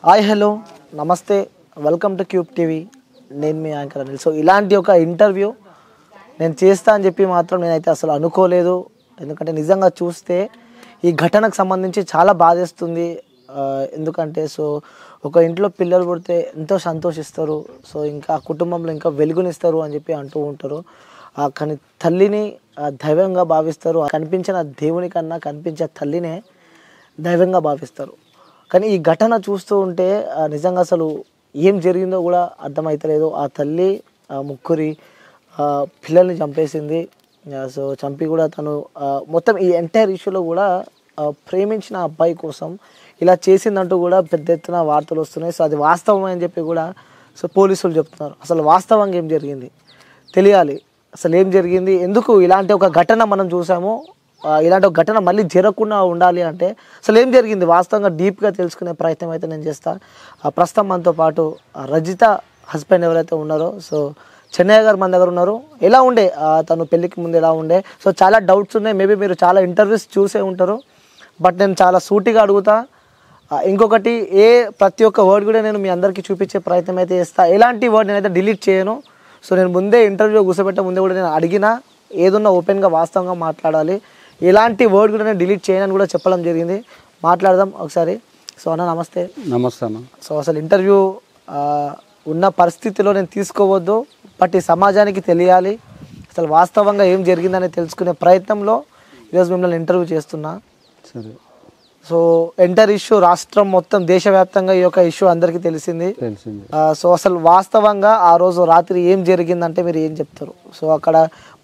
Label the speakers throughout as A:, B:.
A: Hi hello నమస్తే welcome to cube TV. నేను మీ anchor Anil. So ఇలాంటి ఒక ఇంటర్వ్యూ నేను చేస్తా అని చెప్పి మాత్రం నేనైతే అసలు అనుకోలేదు. ఎందుకంటే నిజంగా చూస్తే ఈ ఘటనకు సంబంధించి చాలా బాధేస్తుంది. ఎందుకంటే ఒక ఇంట్లో పిల్లలు పుడితే ఎంతో సంతోషిస్తారు. ఇంకా కుటుంబంలో ఇంకా వెలుగునిస్తారు అని చెప్పి అంటూ ఉంటారు. కానీ తల్లిని దైవంగా భావిస్తారు. కనిపించిన దేవుని కన్నా కనిపించే తల్లినే దైవంగా భావిస్తారు. కానీ ఈ ఘటన చూస్తూ ఉంటే నిజంగా అసలు ఏం జరిగిందో కూడా అర్థమవుతలేదు. ఆ తల్లి ముగ్గురి పిల్లల్ని చంపేసింది. చంపి కూడా తను మొత్తం ఈ ఎంటైర్ ఇష్యూలో కూడా ప్రేమించిన అబ్బాయి కోసం ఇలా చేసిందంటూ కూడా పెద్ద ఎత్తున వార్తలు వస్తున్నాయి. అది వాస్తవం అని చెప్పి కూడా పోలీసులు చెప్తున్నారు. అసలు వాస్తవంగా ఏం జరిగింది తెలియాలి. అసలు ఏం జరిగింది, ఎందుకు ఇలాంటి ఒక ఘటన మనం చూసాము, ఇలాంటి ఒక ఘటన మళ్ళీ జరగకుండా ఉండాలి అంటే అసలు ఏం జరిగింది వాస్తవంగా డీప్గా తెలుసుకునే ప్రయత్నం అయితే నేను చేస్తాను. ప్రస్తుతం మనతో పాటు రజిత హస్బెండ్ ఎవరైతే ఉన్నారో చెన్నయ్య గారు మన దగ్గర ఉన్నారు. ఎలా ఉండే తను పెళ్ళికి ముందు ఎలా ఉండే? చాలా డౌట్స్ ఉన్నాయి. మేబీ మీరు చాలా ఇంటర్వ్యూస్ చూసే ఉంటారు. బట్ నేను చాలా సూటిగా అడుగుతా. ఇంకొకటి ప్రతి ఒక్క వర్డ్ కూడా నేను మీ అందరికీ చూపించే ప్రయత్నం అయితే చేస్తాను. ఎలాంటి వర్డ్ నేనైతే డిలీట్ చేయను. నేను ముందే ఇంటర్వ్యూ కూర్చోబెట్టే ముందే కూడా నేను అడిగినా ఏదున్నా ఓపెన్గా వాస్తవంగా మాట్లాడాలి. ఎలాంటి వర్డ్ కూడా నేను డిలీట్ చేయనని కూడా చెప్పడం జరిగింది. మాట్లాడదాం ఒకసారి. అన్న నమస్తే.
B: నమస్తే అన్న.
A: అసలు ఇంటర్వ్యూ ఉన్న పరిస్థితిలో నేను తీసుకోవద్దు, బట్ ఈ సమాజానికి తెలియాలి అసలు వాస్తవంగా ఏం జరిగిందని తెలుసుకునే ప్రయత్నంలో ఈరోజు మిమ్మల్ని ఇంటర్వ్యూ చేస్తున్నా.
B: సరే.
A: ఎంటర్ ఇష్యూ రాష్ట్రం మొత్తం దేశవ్యాప్తంగా ఈ యొక్క ఇష్యూ అందరికీ తెలిసింది. అసలు వాస్తవంగా ఆ రోజు రాత్రి ఏం జరిగిందంటే మీరు ఏం చెప్తారు? అక్కడ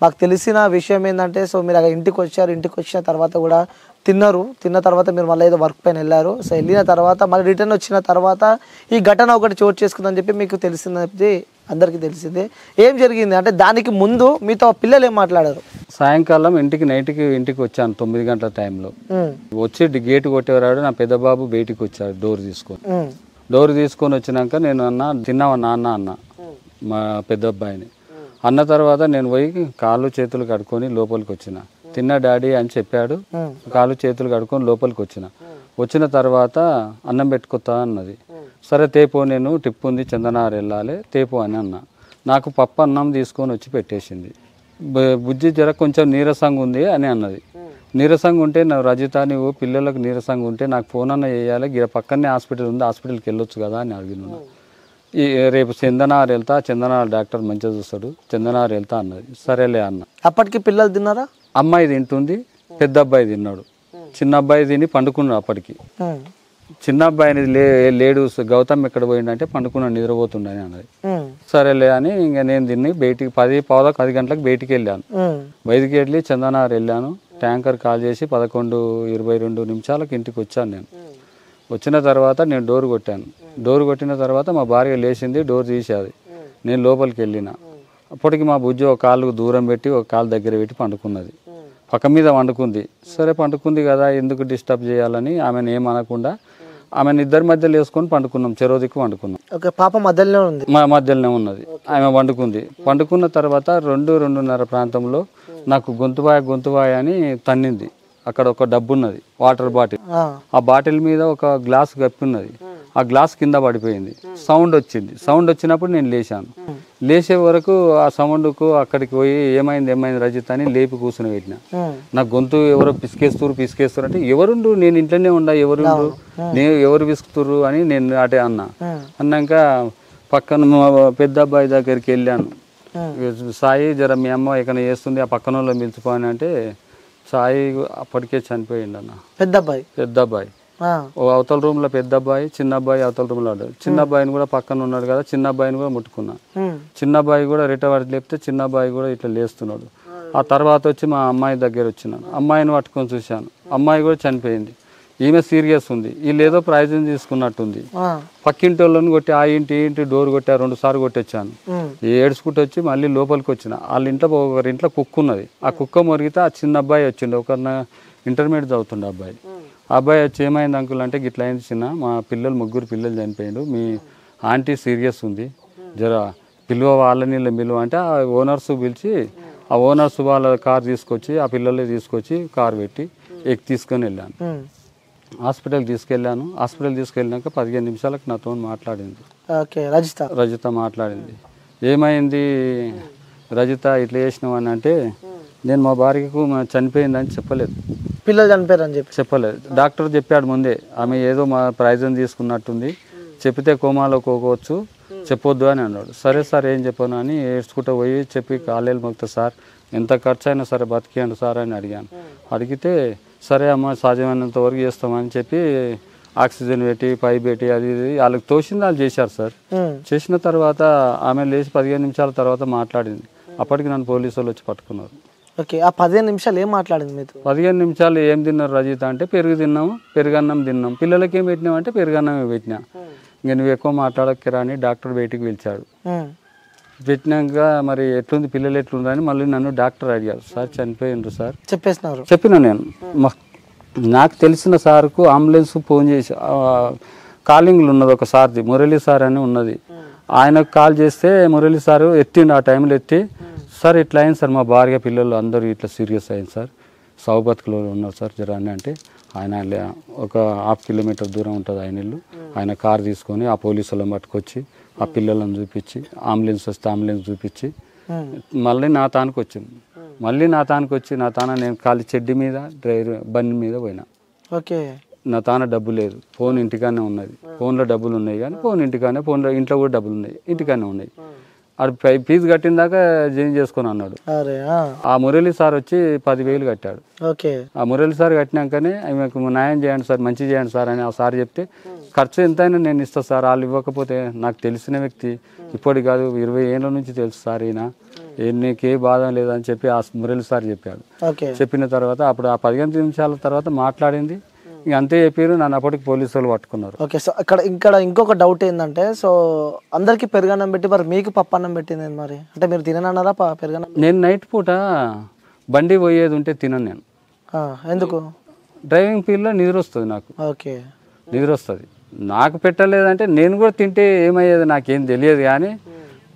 A: మాకు తెలిసిన విషయం ఏంటంటే మీరు అక్కడ ఇంటికి వచ్చారు. ఇంటికి వచ్చిన తర్వాత కూడా తిన్న తర్వాత మీరు మళ్ళీ ఏదో వర్క్ పైన వెళ్ళారు. వెళ్ళిన తర్వాత మళ్ళీ రిటర్న్ వచ్చిన తర్వాత ఈ ఘటన ఒకటి చోటు చేసుకుందని చెప్పి మీకు తెలిసింది, అందరికీ తెలిసింది. ఏం జరిగింది అంటే దానికి ముందు మీతో పిల్లలు ఏం మాట్లాడారు?
B: సాయంకాలం ఇంటికి వచ్చాను 9 గంటల టైంలో. వచ్చి గేట్ కొట్టేవాడు. నా పెద్ద బాబు బయటికి వచ్చాడు డోర్ తీసుకొని వచ్చినాక నేను తిన్నావా నాన్న అన్న మా పెద్ద అబ్బాయిని. అన్న తర్వాత నేను పోయి కాళ్ళు చేతులు కడుక్కొని లోపలికి వచ్చిన. తిన్న డాడీ అని చెప్పాడు. కాళ్ళు చేతులు కడుక్కొని లోపలికి వచ్చిన తర్వాత అన్నం పెట్టుకొస్తా అన్నది. సరే తేపో, నేను టిప్పు ఉంది చందనారు వెళ్ళాలి తేపో అని అన్న. నాకు పప్పు అన్నం తీసుకొని వచ్చి పెట్టేసింది. బుజ్జి జర కొంచెం నీరసంగా ఉంది అని అన్నది. నీరసంగా ఉంటే రజిత నువ్వు పిల్లలకు నీరసంగా ఉంటే నాకు ఫోన్ అన్న చేయాలి, పక్కనే హాస్పిటల్ ఉంది, హాస్పిటల్కి వెళ్ళొచ్చు కదా అని అడిగిన. రేపు చందనారు వెళ్తా, చందనారు డాక్టర్ మంచిగా చూస్తాడు, చందనారు వెళ్తా అన్నది. సరేలే అన్న.
A: అప్పటికి పిల్లలు తిన్నారా?
B: అమ్మాయి తింటుంది, పెద్ద అబ్బాయి తిన్నాడు. చిన్న అబ్బాయి తిని పండుకున్నాడు. అప్పటికి చిన్న అబ్బాయిని లేడు, గౌతమ్ ఎక్కడ పోయిండంటే పండుకున్నాడు, నిద్రపోతుండని అన్నది. సరేలే అని ఇంకా నేను తిని బయటికి 10 గంటలకు బయటికి వెళ్ళాను. బయటికి వెళ్ళి చందనారు వెళ్ళాను. ట్యాంకర్ కాల్ చేసి 11:22 ఇంటికి వచ్చాను. నేను వచ్చిన తర్వాత నేను డోర్ కొట్టాను. డోర్ కొట్టిన తర్వాత మా భార్య లేచింది, డోర్ తీసేది. నేను లోపలికి వెళ్ళిన. అప్పటికి మా బుజ్జి ఒక కాళ్ళు దూరం పెట్టి ఒక కాలు దగ్గర పెట్టి పండుకున్నది. పక్క మీద వండుకుంది. సరే పండుకుంది కదా ఎందుకు డిస్టర్బ్ చేయాలని ఆమెను ఏమనకుండా ఆమెను ఇద్దరి మధ్యలో వేసుకొని పండుకున్నాం. చెరోదిక్కు వండుకున్నాం.
A: పాప మధ్యలోనే ఉంది,
B: మా మధ్యలోనే ఉన్నది. ఆమె వండుకుంది. పండుకున్న తర్వాత 2-2:30 ప్రాంతంలో నాకు గొంతువాయ అని తన్నింది. అక్కడ ఒక డబ్బు ఉన్నది, వాటర్ బాటిల్. ఆ బాటిల్ మీద ఒక గ్లాస్ గప్పి ఉన్నది. ఆ గ్లాస్ కింద పడిపోయింది. సౌండ్ వచ్చింది. సౌండ్ వచ్చినప్పుడు నేను లేచాను. లేచే వరకు ఆ సౌండ్కు అక్కడికి పోయి ఏమైంది రజిత అని లేపి కూర్చుని పెట్టిన. నా గొంతు ఎవరో పిసికేస్తారు అంటే ఎవరుండ్రు, నేను ఇంట్లోనే ఉండా, ఎవరు పిసుకుతుర్రు అని నేను అటే అన్నాక పక్కన పెద్ద అబ్బాయి దగ్గరికి వెళ్ళాను. సాయి జర మీ అమ్మ ఎక్కడ చేస్తుంది, ఆ పక్కన వాళ్ళు పిలిచిపోని అంటే సాయి అప్పటికే చనిపోయిండు అన్న. పెద్ద అబ్బాయి అవతల రూమ్ లో పెద్ద అబ్బాయి, చిన్న అబ్బాయి అవతల రూమ్ లో. చిన్న అబ్బాయిని కూడా పక్కన ఉన్నాడు కదా, చిన్న అబ్బాయిని కూడా ముట్టుకున్నా. చిన్న అబ్బాయి కూడా రిటర్న్ లేపితే చిన్న అబ్బాయి కూడా ఇట్లా లేస్తున్నాడు. ఆ తర్వాత వచ్చి మా అమ్మాయి దగ్గర వచ్చినాను. అమ్మాయిని పట్టుకొని చూశాను. అమ్మాయి కూడా చనిపోయింది. ఈమె సీరియస్ ఉంది. వీళ్ళు ఏదో ప్రయోజనం తీసుకున్నట్టుంది. పక్కింటి వాళ్ళని కొట్టి ఆ ఇంటి డోర్ కొట్టా, 2 సార్లు కొట్టొచ్చాను. ఏడ్చుకుంటూ వచ్చి మళ్ళీ లోపలికి వచ్చిన. వాళ్ళ ఒకరింట్లో కుక్క ఉన్నది. ఆ కుక్క మొరిగితే ఆ చిన్న అబ్బాయి వచ్చిండు. ఒకరిన ఇంటర్మీడియట్ చదువుతుండే అబ్బాయి. ఆ అబ్బాయి వచ్చి ఏమైంది అంకుల్ అంటే గిట్లా అయింది చిన్న, మా 3 పిల్లలు చనిపోయిండు, మీ ఆంటీ సీరియస్ ఉంది, జర వాళ్ళని పిలువ అంటే ఆ ఓనర్స్ పిలిచి ఆ ఓనర్స్ వాళ్ళ కార్ తీసుకొచ్చి ఆ పిల్లలే తీసుకొచ్చి కార్ పెట్టి తీసుకొని వెళ్ళాను. హాస్పిటల్ తీసుకెళ్ళాను. హాస్పిటల్ తీసుకెళ్ళినాక 15 నిమిషాలకు నాతో మాట్లాడింది.
A: ఓకే, రజిత మాట్లాడింది.
B: ఏమైంది రజిత ఇట్లా చేసినావు అని అంటే, నేను మా భార్యకు చనిపోయిందని చెప్పలేదు.
A: పిల్లలు చనిపోయారని
B: చెప్పలేదు. డాక్టర్ చెప్పాడు ముందే, ఆమె ఏదో మా ప్రైజన్ తీసుకున్నట్టుంది, చెప్తే కోమాలో పోవచ్చు, చెప్పొద్దు అని అన్నాడు. సరే సార్ ఏం చెప్పాను అని ఏడ్చుకుంటూ పోయి చెప్పి కాలేలు మొక్తా సార్, ఎంత ఖర్చు అయినా సరే బతికేయండి సార్ అని అడిగాను. అడిగితే సరే అమ్మ సాధ్యమైనంత వరకు చేస్తామని చెప్పి ఆక్సిజన్ పెట్టి పైప్ పెట్టి అది ఇది వాళ్ళకి తోచింది వాళ్ళు చేశారు సార్. చేసిన తర్వాత ఆమె లేచి 15 నిమిషాల తర్వాత మాట్లాడింది. అప్పటికి నన్ను పోలీసు వాళ్ళు వచ్చి పట్టుకున్నారు.
A: ఓకే, ఆ 15 నిమిషాలు ఏం మాట్లాడింది మీతో?
B: 15 నిమిషాలు ఏం తిన్నారు రజిత అంటే, పెరుగు తిన్నాము, పెరుగన్నం తిన్నాం. పిల్లలకి ఏం పెట్టినావు అంటే పెరుగన్నమే పెట్టినా. ఇంకా నువ్వు ఎక్కువ మాట్లాడక్కరా అని డాక్టర్ బయటికి పిలిచాడు. పెట్టినాక మరి ఎట్లుంది పిల్లలు ఎట్లుంది అని మళ్ళీ నన్ను డాక్టర్ అడిగారు. సార్ చనిపోయిండ్రు సార్ చెప్పిన నేను. నాకు తెలిసిన సార్కు అంబులెన్స్ ఫోన్ చేసి కాలింగ్లు ఉన్నది ఒక సార్ది, మురళీ సార్ అని ఉన్నది. ఆయనకు కాల్ చేస్తే మురళీ సారు ఎత్తిండు. ఆ టైంలో ఎత్తి, సార్ ఇట్లా అయింది సార్, మా భార్య పిల్లలు అందరూ ఇట్లా సీరియస్ అయింది సార్, సాగు బతుకులో ఉన్నారు సార్ జర అని అంటే, ఆయన ఒక 1/2 కిలోమీటర్ దూరం ఉంటుంది ఆయన ఇల్లు. ఆయన కార్ తీసుకొని ఆ పోలీసులను పట్టుకొచ్చి ఆ పిల్లలను చూపించి అంబులెన్స్ వస్తే అంబులెన్స్ చూపించి మళ్ళీ నా తానికి వచ్చింది. మళ్ళీ నా తానికి వచ్చి నా తాన నేను ఖాళీ చెడ్డి మీద డ్రైవర్ బండి మీద పోయినా.
A: ఓకే,
B: నా తాన డబ్బు లేదు, ఫోన్ ఇంటికానే ఉన్నది, ఫోన్లో డబ్బులు ఉన్నాయి కానీ ఫోన్ ఇంటికానే, ఫోన్లో ఇంట్లో కూడా డబ్బులు ఉన్నాయి, ఇంటికానే ఉన్నాయి. ఆడు ఫీజు కట్టిన దాకా జాయిన్ చేసుకొని అన్నాడు. ఆ మురళీ సార్ వచ్చి 10,000 కట్టాడు. ఆ మురళీ సార్ కట్టినాకనే ఆమెకు న్యాయం చేయండి సార్, మంచి చేయండి సార్ అని ఆ సార్ చెప్తే, ఖర్చు ఎంతైనా నేను ఇస్తా సార్, వాళ్ళు ఇవ్వకపోతే నాకు తెలిసిన వ్యక్తి, ఇప్పటి కాదు 20 ఏళ్ళ నుంచి తెలుసు సార్ ఈయన, నీకే బాధ లేదని చెప్పి ఆ మురళీ సార్ చెప్పాడు. చెప్పిన తర్వాత అప్పుడు ఆ 15 నిమిషాల తర్వాత మాట్లాడింది. ఇంక అంతే చెప్పారు. నన్ను అప్పటికి పోలీసు వాళ్ళు పట్టుకున్నారు.
A: ఓకే, సో ఇక్కడ ఇంకొక డౌట్ ఏంటంటే, సో అందరికి పెరుగన్నం పెట్టి మరి మీకు పప్పు అన్నం పెట్టింది మరి, అంటే మీరు తిననన్నారా పెరుగన్నం?
B: నేను నైట్ పూట బండి పోయేది ఉంటే తినను నేను.
A: ఎందుకు?
B: డ్రైవింగ్ ఫీల్డ్లో నిద్ర వస్తుంది నాకు.
A: ఓకే,
B: నిద్ర వస్తుంది. నాకు పెట్టలేదంటే నేను కూడా తింటే ఏమయ్యేది నాకేం తెలియదు, కానీ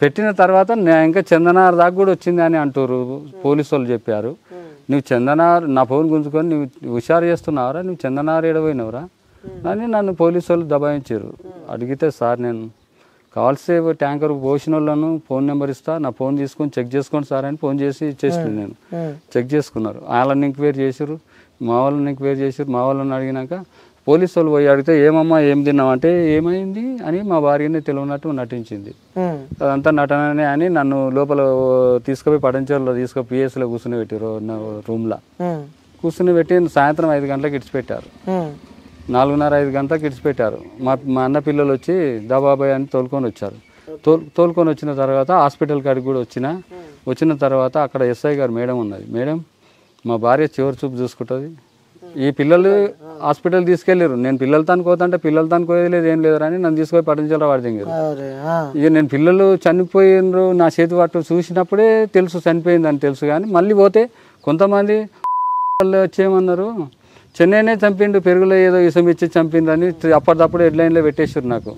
B: పెట్టిన తర్వాత ఇంకా చందనార్ దాకా కూడా వచ్చింది అని అంటారు పోలీసు వాళ్ళు చెప్పారు. నువ్వు చందనార్ నా ఫోన్ గుంజుకొని నువ్వు హుషారు చేస్తున్నావురా, నువ్వు చందనార్ ఎడపోయినవురా అని నన్ను పోలీసు వాళ్ళు దబాయించారు. అడిగితే సార్ నేను కావాల్సే ట్యాంకర్ పోసిన వాళ్ళను ఫోన్ నెంబర్ ఇస్తా, నా ఫోన్ తీసుకొని చెక్ చేసుకోండి సార్ అని ఫోన్ చేసి ఇచ్చేసాను. నేను చెక్ చేసుకున్నారు. వాళ్ళని ఎంక్వైరీ చేసారు, మా వాళ్ళని ఎంక్వైరీ చేసారు. మా వాళ్ళని అడిగినాక పోలీసు వాళ్ళు పోయి అడిగితే ఏమమ్మా ఏం తిన్నామంటే ఏమైంది అని మా భార్యని తెలియనట్టు నటించింది. అదంతా నటననే అని నన్ను లోపల తీసుకుపోయి పడంచెల్లో తీసుకుపోయి పిఎస్లో కూర్చుని పెట్టారు. రూమ్లో కూర్చుని పెట్టి సాయంత్రం 5 గంటలకు ఇడిచిపెట్టారు. 4:30-5 గంటలకు ఇడిచిపెట్టారు. మా అన్న పిల్లలు వచ్చి దాబాబాయ్ అని తోలుకొని వచ్చారు. తోలుకొని వచ్చిన తర్వాత హాస్పిటల్ కాడికి కూడా వచ్చిన తర్వాత అక్కడ ఎస్ఐ గారు మేడం ఉన్నది. మేడం మా భార్య చివరి చూపు చూసుకుంటుంది, ఈ పిల్లలు హాస్పిటల్ తీసుకెళ్ళారు, నేను పిల్లలు తనుకోతుంటే పిల్లలు తనుకోలేదు ఏం లేదు అని నన్ను తీసుకొని పట్టించాలి వాడి దగ్గర. ఇక నేను పిల్లలు చనిపోయినరు నా చేతి పట్టు చూసినప్పుడే తెలుసు చనిపోయింది అని తెలుసు. కానీ మళ్ళీ పోతే కొంతమంది వాళ్ళు వచ్చేయమన్నారు, చెన్నైనే చంపిండు, పెరుగులో ఏదో ఇసం ఇచ్చి చంపిండ్రని అప్పటిదప్పుడు హెడ్లైన్లో పెట్టేసారు నాకు.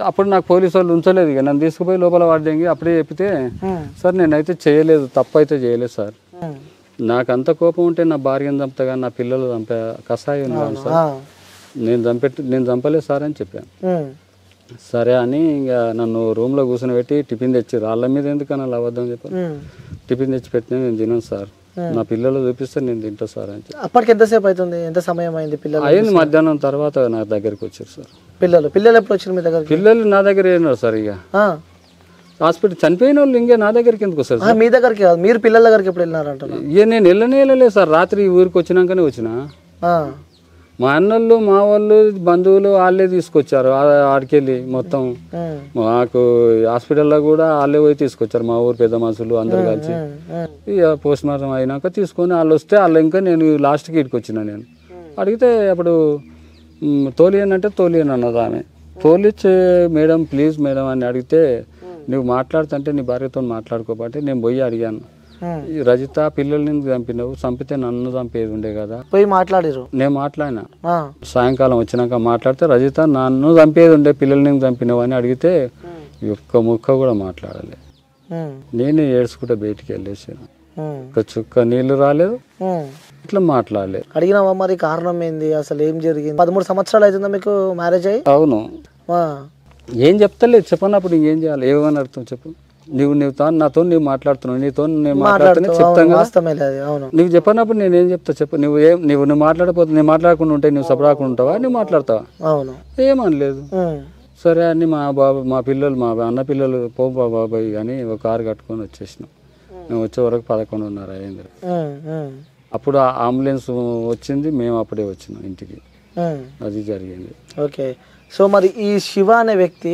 B: అప్పుడు నాకు పోలీసు వాళ్ళు ఉంచలేదు. ఇక నన్ను తీసుకుపోయి లోపల వాడి అప్పుడే చెప్పితే, సార్ నేనైతే చేయలేదు, తప్పు అయితే చేయలేదు సార్, నాకు అంత కోపం ఉంటే నా భార్యను చంపుతా కానీ నా పిల్లలు చంపా కషాయం ఉన్నాను సార్, నేను చంపలేదు సార్ అని చెప్పాను. సరే అని ఇంకా నన్ను రూమ్లో కూర్చొని పెట్టి టిఫిన్ తెచ్చారు. వాళ్ళ మీద ఎందుకన్నా అబద్ధం చెప్పాను. టిఫిన్ తెచ్చి పెట్టినా నేను తినను సార్, నా పిల్లలు చూపిస్తే నేను తింటా సార్ అని చెప్పి.
A: అప్పటికి ఎంతసేపు అవుతుంది, ఎంత సమయం అయింది? పిల్లలు
B: అయింది మధ్యాహ్నం తర్వాత నా దగ్గరికి వచ్చారు సార్.
A: పిల్లలు ఎప్పుడు వచ్చారు మీ దగ్గర?
B: పిల్లలు నా దగ్గర ఏన్నారు సార్. ఇక హాస్పిటల్ చనిపోయిన వాళ్ళు ఇంకా నా దగ్గరికి ఎందుకు వస్తారు సార్?
A: మీ దగ్గరికి కాదు, మీరు పిల్లల దగ్గరికి ఎప్పుడు వెళ్ళినారంట?
B: ఇక నేను వెళ్ళలేదు సార్, రాత్రి ఊరికి వచ్చినాకనే వచ్చిన. మా అన్నోళ్ళు మా వాళ్ళు బంధువులు వాళ్ళే తీసుకొచ్చారు ఆడికెళ్ళి మొత్తం. మాకు హాస్పిటల్లో కూడా వాళ్ళే పోయి తీసుకొచ్చారు, మా ఊరు పెద్ద మనుషులు అందరు కలిసి. ఇక పోస్ట్ మార్టం అయినాక తీసుకొని వాళ్ళు వస్తే వాళ్ళు ఇంకా నేను లాస్ట్కి ఇటుకు వచ్చిన. నేను అడిగితే అప్పుడు తోలియన్ అంటే తోలియన్ అన్నది ఆమె. తోలిచ్చే మేడం ప్లీజ్ మేడం అని అడిగితే, నువ్వు మాట్లాడుతుంటే నీ భార్యతో మాట్లాడుకోబట్టి నేను పోయి అడిగాను, రజిత పిల్లల్ని చంపినావు, చంపితే నన్ను చంపేది ఉండే కదా.
A: పోయి మాట్లాడారు? నేను
B: మాట్లాడినా. సాయంకాలం వచ్చినాక మాట్లాడితే రజిత నన్ను చంపేది ఉండే, పిల్లల్ని చంపినావు అని అడిగితే ఒక్క ముక్క కూడా మాట్లాడలే. నేనే ఏడ్చుకుంటే బయటికి వెళ్ళేసాను. ఒక చుక్క నీళ్లు రాలేదు, ఇట్లా మాట్లాడలేదు.
A: అడిగినావా మరి కారణం ఏంది, అసలు ఏం జరిగింది? 13 సంవత్సరాలు అవుతుందా మీకు మ్యారేజ్ అయ్యి?
B: అవును. ఏం చెప్తలేదు, చెప్పనప్పుడు ఇంకేం చేయాలి? ఏమని అర్థం చెప్పు. నాతో నువ్వు మాట్లాడుతున్నావు, నీతో నేను మాట్లాడుతున్నా చెప్తాను కదా. నువ్వు చెప్పనప్పుడు నేనేం చెప్తా చెప్పు. నువ్వు మాట్లాడకపోతే నేను మాట్లాడకుండా ఉంటే నువ్వు సపరాకుండా ఉంటావా, నువ్వు మాట్లాడతావా? ఏమనలేదు. సరే అని మా పిల్లలు, మా అన్న పిల్లలు బాబాయ్ అని ఒక కారు కట్టుకొని వచ్చేసినాం. మేము వచ్చే వరకు 11:30 అయింది. అప్పుడు ఆ అంబులెన్స్ వచ్చింది, మేము అప్పుడే వచ్చినాం ఇంటికి. అది జరిగింది.
A: ఓకే. సో మరి ఈ శివ అనే వ్యక్తి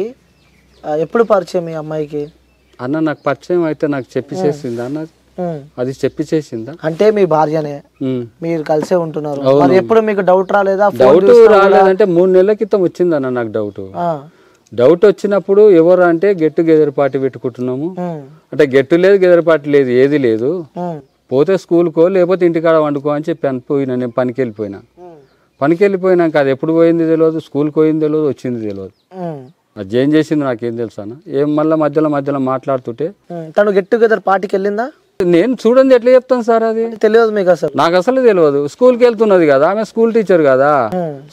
A: ఎప్పుడు పరిచయం మీ అమ్మాయికి?
B: అన్న నాకు పరిచయం అయితే నాకు చెప్పిచేసిందా అన్న? అది చెప్పిచేసిందా
A: అంటే మీ భార్యనే, మీరు కలిసే ఉంటున్నారు. మరి ఎప్పుడు మీకు డౌట్ రాలేదా?
B: డౌట్ రాలేదంటే 3 నెలల క్రితం వచ్చింది అన్న నాకు డౌట్ వచ్చినప్పుడు ఎవరు అంటే గెట్ టుగెదర్ పార్టీ పెట్టుకుంటున్నాము అంటే గెట్టు లేదు, గెదర్ పార్టీ లేదు, ఏది లేదు. పోతే స్కూల్కో లేకపోతే ఇంటికాడ వండుకో అని చెప్పి పోయినా. నేను పనికి వెళ్ళిపోయినాక అది ఎప్పుడు పోయింది తెలియదు, స్కూల్కి పోయింది తెలియదు, వచ్చింది తెలియదు. అది ఏం చేసింది నాకేం తెలుసా అన్న? ఏం మళ్ళీ మధ్యలో మాట్లాడుతుంటే
A: తను గెట్ టుగెదర్ పార్టీకి వెళ్ళిందా?
B: నేను చూడండి ఎట్లా చెప్తాను సార్, అది
A: తెలియదు మీకు అసలు?
B: నాకు అసలు తెలియదు. స్కూల్కి వెళ్తున్నది కదా, ఆమె స్కూల్ టీచర్ కదా,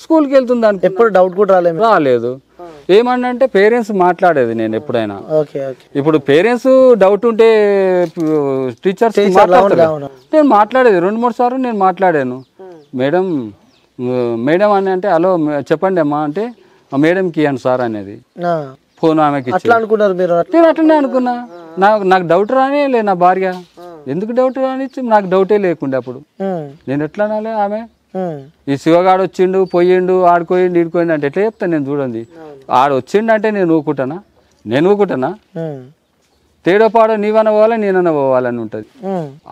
B: స్కూల్కి వెళ్తుంది దానికి
A: ఎప్పుడు డౌట్ కూడా
B: రాలేదు. ఏమన్నంటే పేరెంట్స్ మాట్లాడేది నేను ఎప్పుడైనా. ఇప్పుడు పేరెంట్స్ డౌట్ ఉంటే టీచర్స్ నేను మాట్లాడేది 2-3 సార్లు నేను మాట్లాడాను. మేడం అని అంటే హలో చెప్పండి అమ్మా అంటే మేడంకి ఇవ్వండి సార్ అనేది ఫోన్ ఆమెకి
A: అనుకున్నారు మీరు?
B: నేను అట్లనే అనుకున్నా. నాకు డౌట్ రానిలే నా భార్య. ఎందుకు డౌట్ రానిచ్చి? నాకు డౌటే లేకుండే అప్పుడు. నేను ఎట్లా అనాలి? ఆమె ఈ శివగాడు వచ్చిండు పోయిండు ఆడుకోయిండు ఈడుకోయిండు అంటే ఎట్లా చెప్తాను నేను? చూడండి, ఆడు వచ్చిండు అంటే నేను ఊకుంటానా? తేడో పాడో నీవన్న పోవాలి నేనన్నా పోవాలని ఉంటుంది.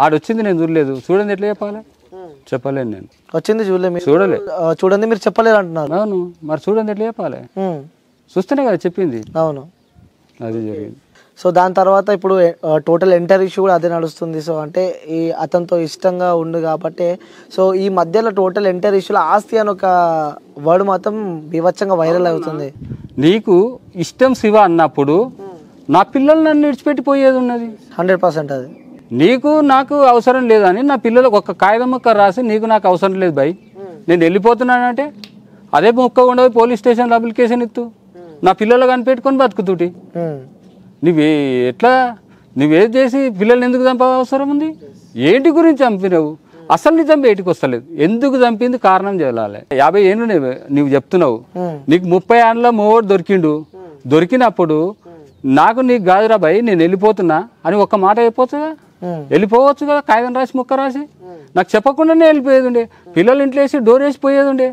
B: ఆడొచ్చింది నేను చూడలేదు, చూడండి ఎట్లా చెప్పాలి? చెప్పలేను నేను.
A: వచ్చింది చూడండి మీరు చెప్పలేరు అంటున్నారు.
B: అవును, మరి చూడండి ఎట్లా చెప్పాలి? చూస్తేనే కదా చెప్పింది.
A: అవును,
B: అది జరిగింది.
A: సో దాని తర్వాత ఇప్పుడు టోటల్ ఎంటర్ ఇష్యూ కూడా అదే నడుస్తుంది. సో అంటే ఈ అతనితో ఇష్టంగా ఉండు కాబట్టి సో ఈ మధ్యలో టోటల్ ఎంటర్ ఇష్యూలో ఆస్తి అని ఒక వర్డ్ మాత్రం బీభత్సంగా వైరల్ అవుతుంది.
B: నీకు ఇష్టం శివ అన్నప్పుడు నా పిల్లలు నన్ను విడిచిపెట్టిపోయేది ఉన్నది
A: 100%. అది
B: నీకు నాకు అవసరం లేదని నా పిల్లలకు ఒక కాగితం మొక్క రాసి నీకు నాకు అవసరం లేదు భయ్ నేను వెళ్ళిపోతున్నానంటే అదే మొక్క ఉండవు పోలీస్ స్టేషన్లో అప్లికేషన్ ఇస్తూ నా పిల్లలు కనిపెట్టుకొని బతుకుతుటి. నువ్వేది చేసి పిల్లల్ని ఎందుకు చంప అవసరం ఉంది? ఏంటి గురించి చంపినావు? అసలు నీ చంపి ఏటికి వస్తలేదు. ఎందుకు చంపింది కారణం చేయాలి. 50 ఏళ్ళు నువ్వు చెప్తున్నావు, నీకు 30 ఏళ్ళలో మూవోడు దొరికినప్పుడు నాకు నీకు కాదురా భయ్ నేను వెళ్ళిపోతున్నా అని ఒక్క మాట వెళ్ళిపోవచ్చు కదా, కాగితం రాసి ముక్క రాసి నాకు చెప్పకుండానే వెళ్ళిపోయేది ఉండే. పిల్లలు ఇంట్లో వేసి డోర్ వేసి పోయేది ఉండే.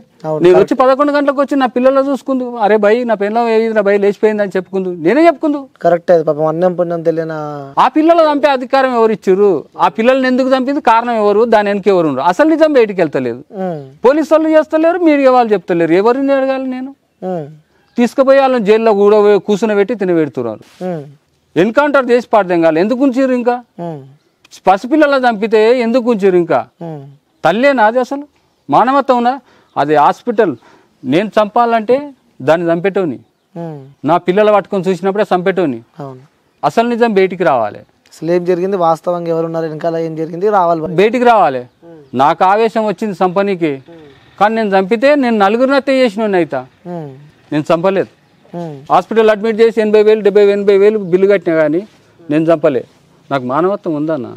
B: నేను వచ్చి 11 గంటలకు వచ్చి నా పిల్లలు చూసుకుందు, అరే భయ్ నా పిల్లలు నా భయ్ లేచిపోయింది అని చెప్పుకుందు, నేనే చెప్పుకుందు.
A: కరెక్ట్. పాపం అన్నం పుణ్యం తెలియనా
B: ఆ పిల్లలు చంపే అధికారం ఎవరు ఇచ్చారు? ఆ పిల్లల్ని ఎందుకు చంపింది కారణం ఎవరు? దాని వెనక ఎవరు? అసలు నిజం బయటికి వెళ్తలేదు. పోలీసు వాళ్ళు చేస్తలేరు, మీడియా వాళ్ళు చెప్తలేరు. ఎవరిని అడగాలి నేను? తీసుకుపోయి వాళ్ళని జైల్లో కూడా కూర్చుని పెట్టి తినబెడుతున్నారు. ఎన్కౌంటర్ చేసి పాడదేం కాదు. ఎందుకు ఉంచారు? ఇంకా పసిపిల్లల చంపితే ఎందుకు ఉంచారు? ఇంకా తల్లేనా అది? అసలు మానవత్వం ఉన్నా? అది హాస్పిటల్. నేను చంపాలంటే దాన్ని చంపేటోని, నా పిల్లలు పట్టుకొని చూసినప్పుడే చంపేటోని. అసలు నిజం బయటికి రావాలి.
A: అసలు ఏం జరిగింది వాస్తవంగా, ఎవరున్నారు వెనకాల, ఏం జరిగింది రావాలి,
B: బయటికి రావాలి. నాకు ఆవేశం వచ్చింది చంపనీకి, కానీ నేను చంపితే నేను 4గురిని హత్య చేసిన అయితా. నేను చంపలేదు. హాస్పిటల్ అడ్మిట్ చేసి 80,000 70,000 బిల్లు కట్టినా కానీ నేను చంపలే. నాకు మానవత్వం ఉందన్న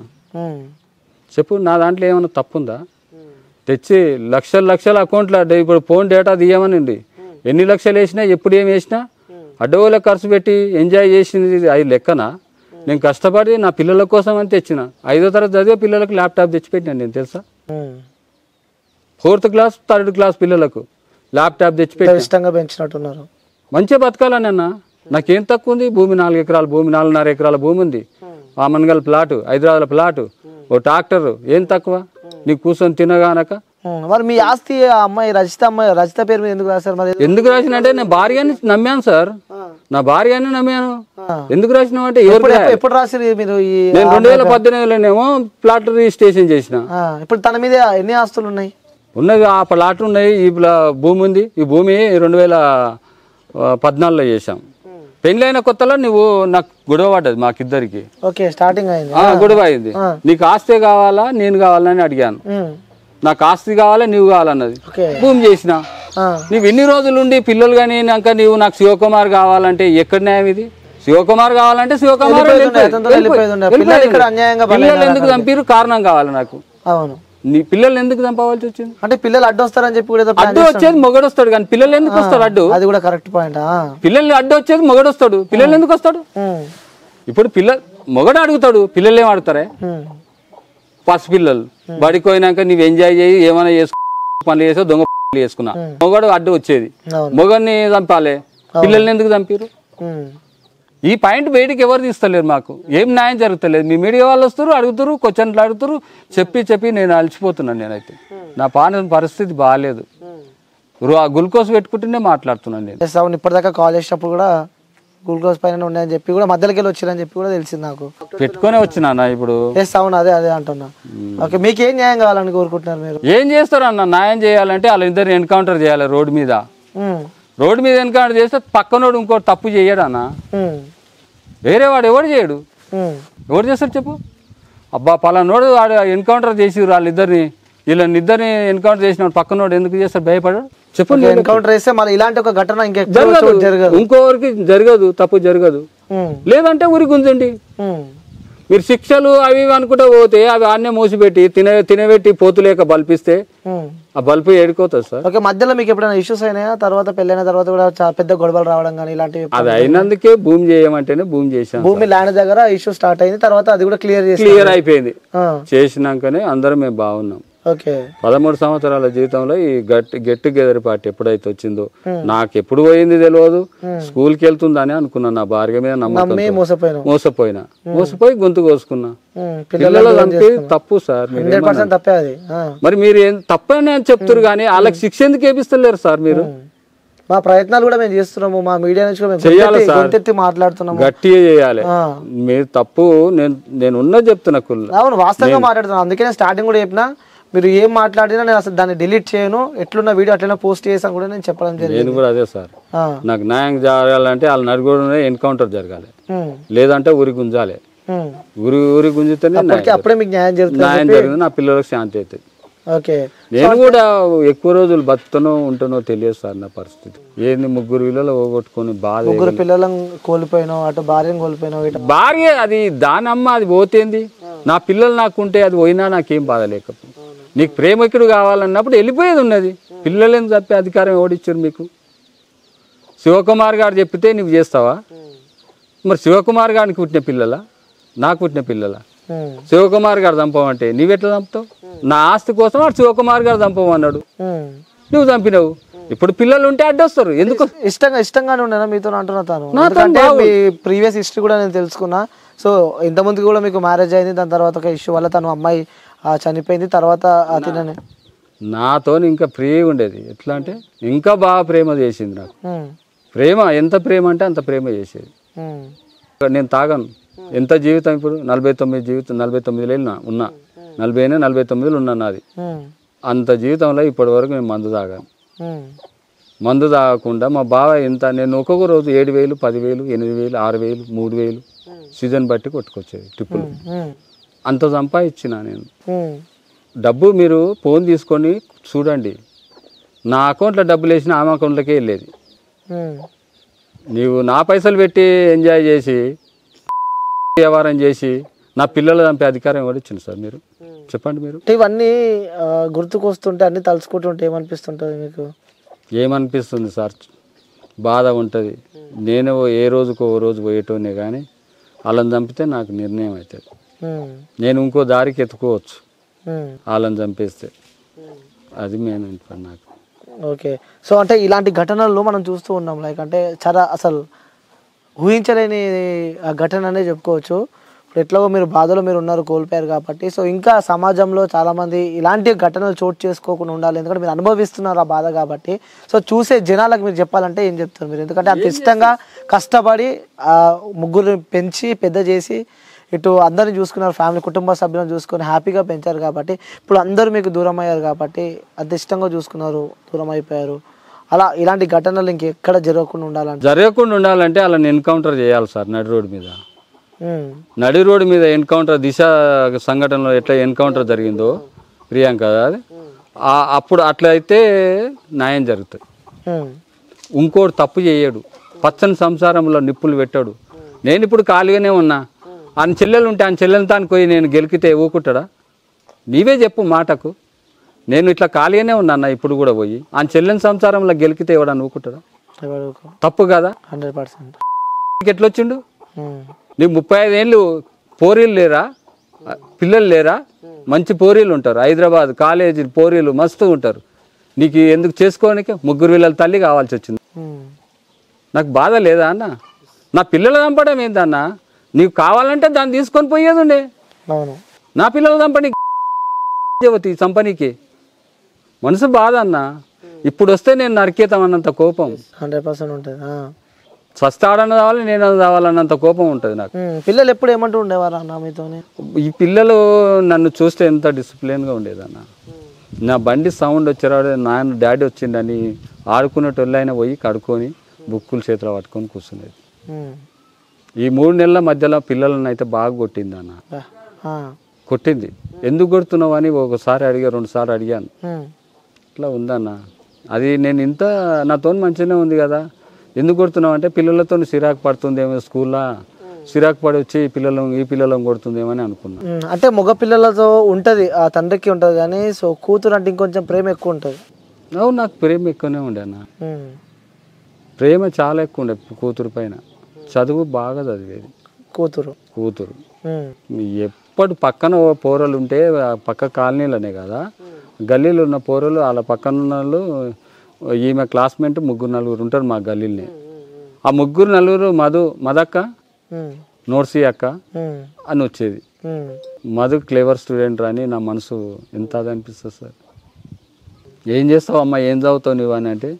B: చెప్పు. నా దాంట్లో ఏమైనా తప్పుందా? తెచ్చి లక్షల అకౌంట్లో ఇప్పుడు ఫోన్ డేటా తీయమనండి, ఎన్ని లక్షలు వేసినా ఎప్పుడు ఏం వేసినా అడ్డగోళ్ళ ఖర్చు పెట్టి ఎంజాయ్ చేసింది అది లెక్కన. నేను కష్టపడి నా పిల్లల కోసం అని తెచ్చిన. 5వ తరగతి చదివే పిల్లలకు ల్యాప్టాప్ తెచ్చిపెట్టినా నేను తెలుసా. 4th క్లాస్ 3rd క్లాస్ పిల్లలకు ల్యాప్టాప్ తెచ్చిపెట్టి
A: ఇష్టంగా పెంచినట్టున్నారు.
B: మంచిగా బతకాలని అన్న. నాకేం తక్కువ ఉంది? భూమి 4 ఎకరాల భూమి, 4.5 ఎకరాల భూమి ఉంది. ఆ మన్గల్ ప్లాటు, హైదరాబాద్ ప్లాటు, ఓ ట్రాక్టర్. ఏం తక్కువ? నీకు కూర్చొని తినగానక.
A: మరి మీ ఆస్తి అమ్మాయి రజిత పేరు మీద ఎందుకు రాశారు? మరి ఎందుకు
B: రాసిన అంటే నేను భార్యని నమ్మాను సార్, నా భార్యని నమ్మాను. ఎందుకు రాసినావు అంటే
A: ఎప్పుడు రాశారు మీరు?
B: నేను 2018లోనేమో ప్లాట్ రిజిస్ట్రేషన్ చేసిన.
A: ఇప్పుడు తన మీద ఎన్ని ఆస్తులు ఉన్నాయి?
B: ఉన్నవి ఆ ప్లాట్లు ఉన్నాయి, ఈ భూమి ఉంది. ఈ భూమి 2014లో చేసాం. పెళ్ళైన కొత్తలో నువ్వు నాకు గొడవ పడ్డది మాకిద్దరికి.
A: స్టార్టింగ్ అయింది,
B: గొడవ అయింది. నీకు ఆస్తే కావాలా నేను కావాలని అడిగాను. నాకు ఆస్తి కావాలి నువ్వు కావాలన్నది భూమి చేసిన నువ్వు ఎన్ని రోజులు ఉండి పిల్లలు కానీ నీవు నాకు శివకుమార్ కావాలంటే ఎక్కడ న్యాయం ఇది శివకుమార్ కావాలంటే శివకుమార్ పిల్లలు ఎందుకు చంపిరు కారణం కావాలి నాకు నీ పిల్లలు ఎందుకు చంపవలసి వచ్చింది
A: అంటే పిల్లలు అడ్డు వస్తారని చెప్పి
B: అడ్డు వచ్చేది మొగడు వస్తాడు కానీ పిల్లలు ఎందుకు వస్తాడు అడ్డు
A: అది కూడా కరెక్ట్ పాయింట్
B: పిల్లలు అడ్డు వచ్చేది మొగడు వస్తాడు పిల్లలు ఎందుకు వస్తాడు ఇప్పుడు మొగడు అడుగుతాడు పిల్లలు ఏం అడుగుతారే పసి పిల్లలు బడికి పోయినాక నీవు ఎంజాయ్ చేయి ఏమైనా చేసుకో పనులు చేసో దొంగ పనులు చేసుకున్నా మొగడు అడ్డు వచ్చేది మొగడిని చంపాలి పిల్లల్ని ఎందుకు చంపారు ఈ పాయింట్ బయటికి ఎవరు తీస్తలేరు మాకు ఏం న్యాయం జరుగుతలేదు మీ మీడియా వాళ్ళు వస్తారు అడుగుతారు క్వశ్చన్లు అడుగుతారు చెప్పి నేను అలసిపోతున్నాను నేనైతే నా పరిస్థితి బాగాలేదు గ్లూకోజ్ పెట్టుకుంటూనే మాట్లాడుతున్నాను నేను
A: ఇప్పటిదాకా కాల్ చేసినప్పుడు కూడా గ్లూకోజ్ పైన ఉన్నాయని చెప్పి కూడా మధ్యలోకి వెళ్ళి వచ్చిరని చెప్పి కూడా తెలిసింది నాకు
B: పెట్టుకునే వచ్చినా ఇప్పుడు
A: అవును అదే అంటున్నా ఓకే మీకు ఏం న్యాయం కావాలని కోరుకుంటున్నారు మీరు
B: ఏం చేస్తారు అన్న న్యాయం చేయాలంటే వాళ్ళ ఇద్దరు ఎన్కౌంటర్ చేయాలి రోడ్డు మీద ఎన్కౌంటర్ చేస్తే పక్కనోడు ఇంకోటి తప్పు చేయడు అన్న వేరే వాడు ఎవడు చేయడు ఎవరు చేస్తారు చెప్పు అబ్బా పలానోడు వాడు ఎన్కౌంటర్ చేసి వాళ్ళిద్దరిని వీళ్ళనిద్దరిని ఎన్కౌంటర్ చేసిన పక్కనోడు ఎందుకు చేస్తారు భయపడడు చెప్పండి
A: ఎన్కౌంటర్ చేస్తే మళ్ళీ ఇలాంటి ఒక ఘటన
B: జరగదు ఇంకోరికి జరగదు తప్పు జరగదు లేదంటే ఊరి గుంజండి మీరు శిక్షలు అవి అనుకుంటా పోతే అవి ఆన్నే మూసిపెట్టి తినబెట్టి పోతులేక బల్పిస్తే ఆ బల్బు ఏడుకోతుంది సార్
A: ఓకే మధ్యలో మీకు ఎప్పుడైనా ఇష్యూస్ అయినాయా తర్వాత పెళ్ళైన తర్వాత కూడా పెద్ద గొడవలు రావడం కానీ ఇలాంటివి
B: అది అయినందుకే భూమి చేయమంటేనే భూమి చేసాం
A: భూమి ల్యాండ్ దగ్గర ఇష్యూ స్టార్ట్ అయింది తర్వాత అది కూడా
B: క్లియర్ అయిపోయింది చేసినాకనే అందరం మేము బాగున్నాం
A: ఓకే
B: 13 సంవత్సరాల జీవితంలో ఈ గెట్ టుగెదర్ పార్టీ ఎప్పుడైతే వచ్చిందో నాకు ఎప్పుడు పోయింది తెలియదు స్కూల్కి వెళ్తుందని అనుకున్నా నా భార్య మీద నమ్మకం మోసపోయి గొంతు కోసుకున్నా పిల్లలు చంపి తప్పు సార్ మరి మీరు ఏం తప్పని అని చెప్తారు కానీ వాళ్ళకి శిక్ష ఎందుకు వేపిస్తలేరు సార్ మీరు
A: మా ప్రయత్నాలు కూడా మేము చేస్తున్నాము మా మీడియా నుంచి
B: చేయాలి సార్
A: మాట్లాడుతున్నాము
B: గట్టిగా చేయాలి మీరు తప్పు నేను ఉన్నది చెప్తున్నా
A: అవును వాస్తవంగా మాట్లాడుతున్నాను అందుకే స్టార్టింగ్ కూడా చెప్పినా మీరు ఏం మాట్లాడినా నేను అసలు దాన్ని డిలీట్ చేయను ఎట్లున్న వీడియో అట్లనే పోస్ట్ చేసాను కూడా నేను చెప్పడం జరిగింది
B: నేను కూడా అదే సార్ నాకు న్యాయం జరగాలంటే వాళ్ళ నడుగునే ఎన్కౌంటర్ జరగాలి లేదంటే ఊరి గుంజాలి ఊరి గుంజితేనే
A: అప్పుడే మీకు న్యాయం
B: జరిగింది నా పిల్లలకు శాంతి అవుతుంది
A: ఓకే
B: నేను కూడా ఎక్కువ రోజులు బతుకుతానో ఉంటానో తెలియదు సార్ నా పరిస్థితి ఏంది 3 పిల్లలు పోగొట్టుకుని బాధ
A: 3 పిల్లలను కోల్పోయినావు అటు భార్యను కోల్పోయినావు
B: భార్య అది దానమ్మ అది పోతేంది నా పిల్లలు నాకుంటే అది పోయినా నాకేం బాధ లేకపోతే నీకు ప్రేమికుడు కావాలన్నప్పుడు వెళ్ళిపోయేది ఉన్నది పిల్లలని చెప్పే అధికారం ఓడిచ్చారు మీకు శివకుమార్ గారు చెప్పితే నువ్వు చేస్తావా మరి శివకుమార్ గారికి పుట్టిన పిల్లలా నాకు పుట్టిన పిల్లలా శివకుమార్ గారు చంపమంటే నువ్వెట్లా చంపుతావు నా ఆస్తి కోసం వాడు శివకుమార్ గారు చంపమన్నాడు నువ్వు చంపినావు ఇప్పుడు పిల్లలు ఉంటే అడ్డొస్తారు ఎందుకు
A: ఇష్టంగానే ఉండేనా మీతో అంటున్నా మీ ప్రీవియస్ హిస్టరీ కూడా నేను తెలుసుకున్నా సో ఇంతకుముందు కూడా మీకు మ్యారేజ్ అయింది దాని తర్వాత ఒక ఇష్యూ వల్ల తను అమ్మాయి చనిపోయింది తర్వాత అతనని
B: నాతో ఇంకా ఫ్రీగా ఉండేది ఎట్లా అంటే ఇంకా బాగా ప్రేమ చేసింది నాకు ఎంత ప్రేమ అంటే అంత ప్రేమ చేసేది నేను తాగాను ఎంత జీవితం ఇప్పుడు 49 ఏళ్ళు ఉన్నా 49 ఉన్నా నాది అంత జీవితంలో ఇప్పటి వరకు నేను మందు తాగాను మందు తాగకుండా మా బావ ఎంత నేను ఒక్కొక్క రోజు 7,000 10,000 8,000 6,000 3,000 సీజన్ బట్టి కొట్టుకొచ్చేది ట్రిప్పులు అంత సంపాదించిన నేను డబ్బు మీరు ఫోన్ తీసుకొని చూడండి నా అకౌంట్లో డబ్బులు వేసిన ఆమె అకౌంట్లోకే వెళ్ళేది నీవు నా పైసలు పెట్టి ఎంజాయ్ చేసి వ్యవహారం చేసి నా పిల్లలు చంపే అధికారం ఎవరు ఇచ్చింది సార్ మీరు చెప్పండి మీరు
A: ఇవన్నీ గుర్తుకొస్తుంటే అన్ని తలుచుకుంటుంటే ఏమనిపిస్తుంటుంది మీకు
B: ఏమనిపిస్తుంది సార్ బాధ ఉంటుంది నేను ఏ రోజుకో ఓ రోజు పోయేటోనే కానీ వాళ్ళని చంపితే నాకు నిర్ణయం అవుతుంది నేను ఇంకో దారికి ఎత్తుకోవచ్చు వాళ్ళని చంపేస్తే అది మెయిన్ నాకు
A: ఓకే సో అంటే ఇలాంటి ఘటనలు మనం చూస్తూ ఉన్నాం లైక్ అంటే చాలా అసలు ఊహించలేని ఆ ఘటన అనే చెప్పుకోవచ్చు ఇప్పుడు ఎట్లాగో మీరు బాధలో మీరు ఉన్నారు కోల్పోయారు కాబట్టి సో ఇంకా సమాజంలో చాలామంది ఇలాంటి ఘటనలు చోటు చేసుకోకుండా ఉండాలి ఎందుకంటే మీరు అనుభవిస్తున్నారు ఆ బాధ కాబట్టి సో చూసే జనాలకు మీరు చెప్పాలంటే ఏం చెప్తారు మీరు ఎందుకంటే అంత ఇష్టంగా కష్టపడి 3 పెంచి పెద్ద చేసి ఇటు అందరిని చూసుకున్నారు ఫ్యామిలీ కుటుంబ సభ్యులను చూసుకొని హ్యాపీగా పెంచారు కాబట్టి ఇప్పుడు అందరూ మీకు దూరం అయ్యారు కాబట్టి అంత ఇష్టంగా చూసుకున్నారు దూరం అయిపోయారు అలా ఇలాంటి ఘటనలు ఇంకెక్కడ జరగకుండా
B: ఉండాలంటే వాళ్ళని ఎన్కౌంటర్ చేయాలి సార్ నడి రోడ్డు మీద ఎన్కౌంటర్ దిశ సంఘటనలో ఎట్లా ఎన్కౌంటర్ జరిగిందో ప్రియాంక అది అప్పుడు అట్లయితే న్యాయం జరుగుతుంది. ఇంకోటి తప్పు చేయడు, పచ్చని సంసారంలో నిప్పులు పెట్టాడు. నేను ఇప్పుడు ఖాళీగానే ఉన్నా, ఆయన చెల్లెలు ఉంటే ఆయన చెల్లెలు తానికి పోయి నేను గెలికితే ఊకుంటాడా? నీవే చెప్పు మాటకు. నేను ఇట్లా ఖాళీగానే ఉన్నా ఇప్పుడు కూడా పోయి ఆయన చెల్లెని సంసారంలో గెలికితే ఎవడన్నా ఊకుంటాడా? తప్పు కదా.
A: 100%
B: ఎట్లొచ్చిండు? నీ 35 ఏళ్ళు పోరీలు లేరా, పిల్లలు లేరా? మంచి పోరీలు ఉంటారు, హైదరాబాద్ కాలేజీ పోరీలు మస్తు ఉంటారు. నీకు ఎందుకు చేసుకోనికి 3 పిల్లల తల్లి కావాల్సి వచ్చింది? నాకు బాధ లేదా అన్న? నా పిల్లలు చంపడం ఏందన్న? నీకు కావాలంటే దాన్ని తీసుకొని పోయేది ఉండే. నా పిల్లలు చంపని చంపనీకి మనసు బాధ అన్న. ఇప్పుడు వస్తే నేను నరికేతామన్నంత కోపం
A: 100% ఉంటుంది.
B: స్వస్థాడన కావాలి, నేను కావాలన్నంత కోపం ఉంటుంది నాకు.
A: పిల్లలు ఎప్పుడు ఏమంటూ ఉండేవారు అన్న మీతోనే?
B: ఈ పిల్లలు నన్ను చూస్తే ఎంత డిసిప్లిన్గా ఉండేదన్న. నా బండి సౌండ్ వచ్చేవాడు, నాన్న డాడీ వచ్చిండని ఆడుకునేటోళ్ళైనా పోయి కడుక్కొని బుక్కులు చేతిలో పట్టుకొని కూర్చునేది. ఈ 3 నెలల మధ్యలో పిల్లలను అయితే బాగా కొట్టింది అన్న. కొట్టింది. ఎందుకు కొడుతున్నావు అని ఒకసారి అడిగా, 2 సార్లు అడిగాను. ఇట్లా ఉందన్న, అది నేను ఇంత నాతో మంచిగానే ఉంది కదా, ఎందుకు కొడుతున్నావు అంటే పిల్లలతో సిరాకు పడుతుందేమో, స్కూల్లో సిరాకు పడి వచ్చి ఈ పిల్లలను కొడుతుందేమో అని అనుకున్నా.
A: అంటే మగ పిల్లలతో ఉంటుంది, ఆ తండ్రికి ఉంటుంది, కానీ సో కూతురు అంటే ఇంకొంచెం ప్రేమ ఎక్కువ ఉంటుంది.
B: అవును, నాకు ప్రేమ ఎక్కువనే ఉండే అన్న. ప్రేమ చాలా ఎక్కువ ఉండే కూతురు పైన. చదువు బాగా చదివేది కూతురు. ఎప్పుడు పక్కన పోరలు ఉంటే, పక్క కాలనీలోనే కదా, గల్లీలో ఉన్న పోరలు వాళ్ళ పక్కన ఉన్న వాళ్ళు, ఈమె క్లాస్మేట్ 3-4 ఉంటారు మా గల్లీని. ఆ 3-4 మదక్క, నోట్సీ అక్క అని వచ్చేది. మధు క్లేవర్ స్టూడెంట్ అని నా మనసు ఎంత అది అనిపిస్తుంది సార్. ఏం చేస్తావు అమ్మ, ఏం చదువుతావు నువ్వు అని అంటే,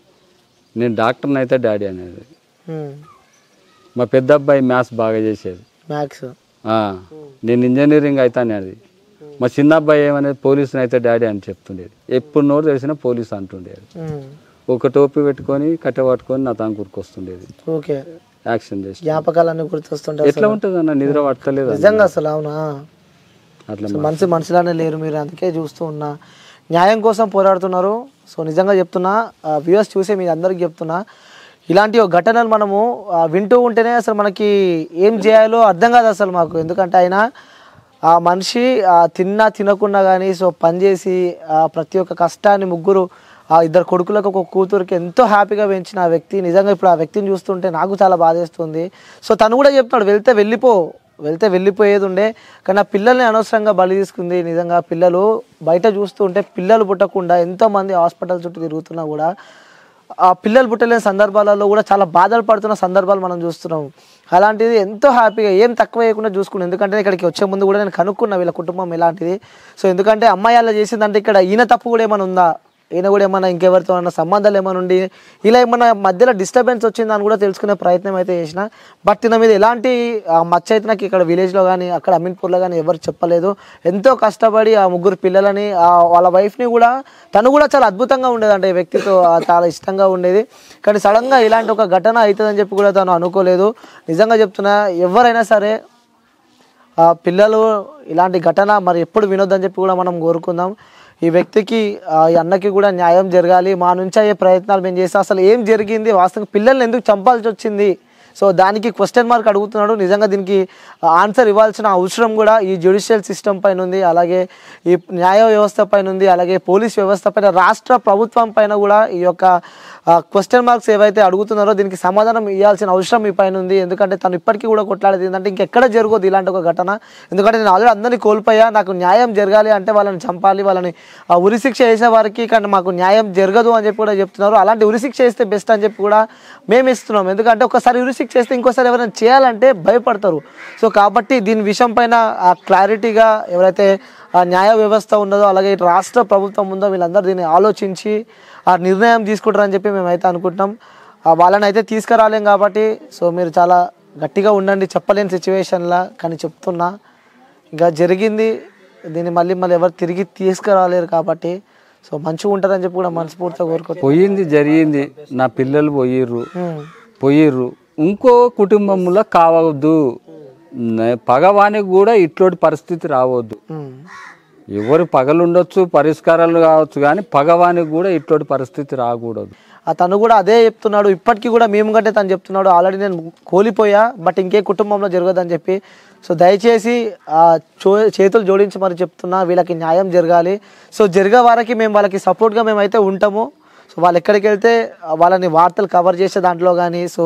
B: నేను డాక్టర్ని అయితే డాడీ అనేది. మా పెద్ద అబ్బాయి మ్యాథ్స్ బాగా చేసేది, నేను ఇంజనీరింగ్ అయితే అనేది. మా చిన్న అబ్బాయి ఏమనేది, పోలీసుని అయితే డాడీ అని చెప్తుండేది. ఎప్పుడు నోరు తెలిసినా పోలీసు అంటుండేది. ఒక టోపీ పెట్టుకొని కట్టె పట్టుకొని నా తాను గుర్కొస్తుండేది. యాక్షన్ చేసి
A: జ్ఞాపకాలన్నీ గుర్తొస్తుంటాయి.
B: ఎట్లా ఉంటుంది అన్న, నిద్ర పట్టలేదు
A: నిజంగా అసలు. అవునా, అట్లా మనుషులానే లేరు మీరు, అందుకే చూస్తూ ఉన్నా. న్యాయం కోసం పోరాడుతున్నారు. సో నిజంగా చెప్తున్నా, వ్యూవర్స్ చూసే మీ అందరికి చెప్తున్నా, ఇలాంటి ఘటనలు మనము వింటూ ఉంటేనే అసలు మనకి ఏం చేయాలో అర్థం కాదు అసలు మాకు. ఎందుకంటే ఆయన ఆ మనిషి తిన్నా తినకుండా కానీ సో పనిచేసి ప్రతి ఒక్క కష్టాన్ని 2 కొడుకులకు ఒక కూతురికి ఎంతో హ్యాపీగా పెంచిన ఆ వ్యక్తి. నిజంగా ఇప్పుడు ఆ వ్యక్తిని చూస్తుంటే నాకు చాలా బాధేస్తుంది. సో తను కూడా చెప్తున్నాడు, వెళ్తే వెళ్ళిపోయేది ఉండే, కానీ ఆ పిల్లల్ని అనవసరంగా బలి తీసుకుంది. నిజంగా పిల్లలు బయట చూస్తూ ఉంటే పిల్లలు పుట్టకుండా ఎంతోమంది హాస్పిటల్ చుట్టూ తిరుగుతున్నా కూడా ఆ పిల్లలు పుట్టలేని సందర్భాలలో కూడా చాలా బాధలు పడుతున్న సందర్భాలు మనం చూస్తున్నాం. అలాంటిది ఎంతో హ్యాపీగా ఏం తక్కువ వేయకుండా చూసుకున్నాను. ఎందుకంటే ఇక్కడికి వచ్చే ముందు కూడా నేను కనుక్కున్నా వీళ్ళ కుటుంబం ఎలాంటిది. సో ఎందుకంటే అమ్మాయి అలా చేసిందంటే ఇక్కడ ఈయన తప్పు కూడా ఏమైనా ఉందా, ఈయన కూడా ఏమైనా ఇంకెవరితో అన్న సంబంధాలు ఏమైనా ఉండి ఇలా ఏమన్నా మధ్యలో డిస్టర్బెన్స్ వచ్చిందని కూడా తెలుసుకునే ప్రయత్నం అయితే చేసిన. బట్ ఈయన మీద ఎలాంటి మచ్చ అయితే నాకు ఇక్కడ విలేజ్లో కానీ అక్కడ అమీన్పూర్లో కానీ ఎవరు చెప్పలేదు. ఎంతో కష్టపడి ఆ 3 పిల్లలని వాళ్ళ వైఫ్ని కూడా తను కూడా చాలా అద్భుతంగా ఉండేది, అంటే వ్యక్తితో చాలా ఇష్టంగా ఉండేది. కానీ సడన్గా ఇలాంటి ఒక ఘటన అవుతుందని చెప్పి కూడా తను అనుకోలేదు. నిజంగా చెప్తున్నా, ఎవరైనా సరే పిల్లలు ఇలాంటి ఘటన మరి ఎప్పుడు వినొద్దని చెప్పి కూడా మనం కోరుకుందాం. ఈ వ్యక్తికి ఈ అన్నకి కూడా న్యాయం జరగాలి. మా నుంచి అయ్యే ప్రయత్నాలు మేము చేస్తాం. అసలు ఏం జరిగింది, వాస్తవంగా పిల్లల్ని ఎందుకు చంపాల్సి వచ్చింది, సో దానికి క్వశ్చన్ మార్క్ అడుగుతున్నాడు. నిజంగా దీనికి ఆన్సర్ ఇవ్వాల్సిన అవసరం కూడా ఈ జ్యుడిషియల్ సిస్టమ్ పైన ఉంది, అలాగే ఈ న్యాయ వ్యవస్థ పైన ఉంది, అలాగే పోలీస్ వ్యవస్థ పైన, రాష్ట్ర ప్రభుత్వం పైన కూడా ఈ యొక్క క్వశ్చన్ మార్క్స్ ఏవైతే అడుగుతున్నారో దీనికి సమాధానం ఇవ్వాల్సిన అవసరం మీ పైన ఉంది. ఎందుకంటే తను ఇప్పటికీ కూడా కొట్లాడేది ఏంటంటే ఇంకెక్కడ జరగదు ఇలాంటి ఒక ఘటన. ఎందుకంటే నేను ఆల్రెడీ అందరినీ కోల్పోయా, నాకు న్యాయం జరగాలి అంటే వాళ్ళని చంపాలి, వాళ్ళని ఉరిశిక్ష వేసే వారికి కానీ మాకు న్యాయం జరగదు అని చెప్పి కూడా చెప్తున్నారు. అలాంటి ఉరిశిక్ష వేస్తే బెస్ట్ అని చెప్పి కూడా మేము ఇస్తున్నాం. ఎందుకంటే ఒకసారి ఉరిశిక్ష చేస్తే ఇంకోసారి ఎవరైనా చేయాలంటే భయపడతారు. సో కాబట్టి దీని విషయం పైన క్లారిటీగా ఎవరైతే న్యాయ వ్యవస్థ ఉన్నదో అలాగే రాష్ట్ర ప్రభుత్వం ఉందో వీళ్ళందరూ దీన్ని ఆలోచించి ఆ నిర్ణయం తీసుకుంటారని చెప్పి మేమైతే అనుకుంటున్నాం. వాళ్ళని అయితే తీసుకురాలేం కాబట్టి సో మీరు చాలా గట్టిగా ఉండండి. చెప్పలేని సిచ్యువేషన్లా కానీ చెప్తున్నా, ఇంకా జరిగింది దీన్ని మళ్ళీ ఎవరు తిరిగి తీసుకురాలేరు కాబట్టి సో మంచిగా ఉంటారని చెప్పి కూడా మనస్ఫూర్తిగా కోరుకుంటున్నాం.
B: పోయింది జరిగింది, నా పిల్లలు పోయిర్రు ఇంకో కుటుంబంలో కావద్దు, పగవానికి కూడా ఇట్లాంటి పరిస్థితి రావద్దు. ఎవరు పగలు ఉండొచ్చు, పరిష్కారాలు కావచ్చు, కానీ పగవానికి కూడా ఇట్లాంటి పరిస్థితి రాకూడదు.
A: తను కూడా అదే చెప్తున్నాడు. ఇప్పటికీ కూడా మేము కంటే తను చెప్తున్నాడు, ఆల్రెడీ నేను కోల్పోయా, బట్ ఇంకే కుటుంబంలో జరగదని చెప్పి. సో దయచేసి చేతులు జోడించి మరి చెప్తున్నా, వీళ్ళకి న్యాయం జరగాలి. సో జరిగే వారికి మేము వాళ్ళకి సపోర్ట్గా మేమైతే ఉంటాము. సో వాళ్ళు ఎక్కడికి వెళ్తే వాళ్ళని వార్తలు కవర్ చేసే దాంట్లో కానీ, సో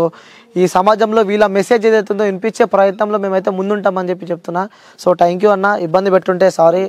A: ఈ సమాజంలో వీళ్ళ మెసేజ్ ఏదైతుందో వినిపించే ప్రయత్నంలో మేమైతే ముందుంటామని చెప్పి చెప్తున్నా. సో థ్యాంక్ యూ అన్న, ఇబ్బంది పెట్టుంటే సారీ.